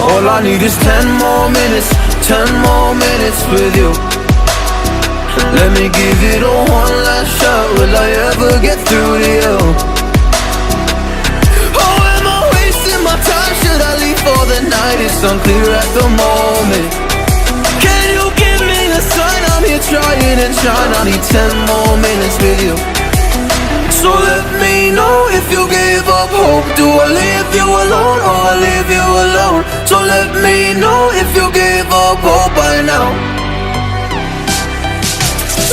All I need is 10 more minutes, 10 more minutes with you. Let me give it a one last shot. Will I ever get through to you? Oh, am I wasting my time? Should I leave for the night? It's unclear at the moment. Can you give me a sign? I'm here trying and trying. I need 10 more minutes with you. So let me know if you gave up hope. Do I leave you alone or I leave you alone? So let me know if you gave up hope by now.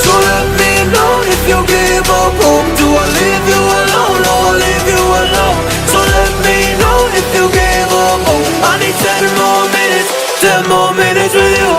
So let me know if you gave up hope. Do I leave you alone or I leave you alone? So let me know if you gave up hope. I need 10 more minutes, 10 more minutes with you.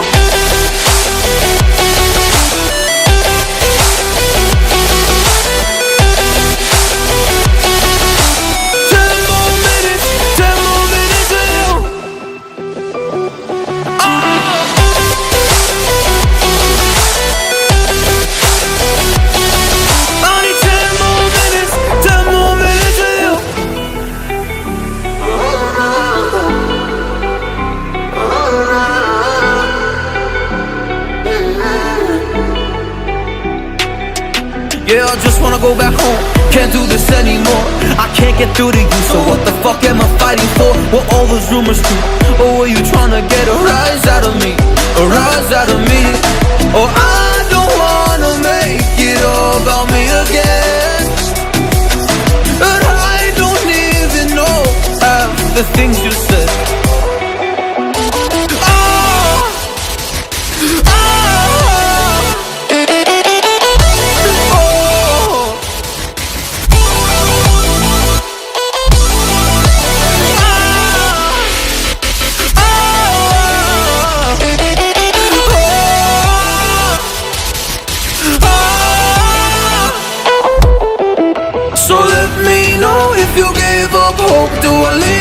Yeah, I just wanna go back home. Can't do this anymore. I can't get through to you, so what the fuck am I fighting for? Were all those rumors true? Or were you trying to get a rise out of me? A rise out of me? Or I don't wanna make it all about me again. But I don't even know half the things you said. So let me know if you gave up hope. Do I leave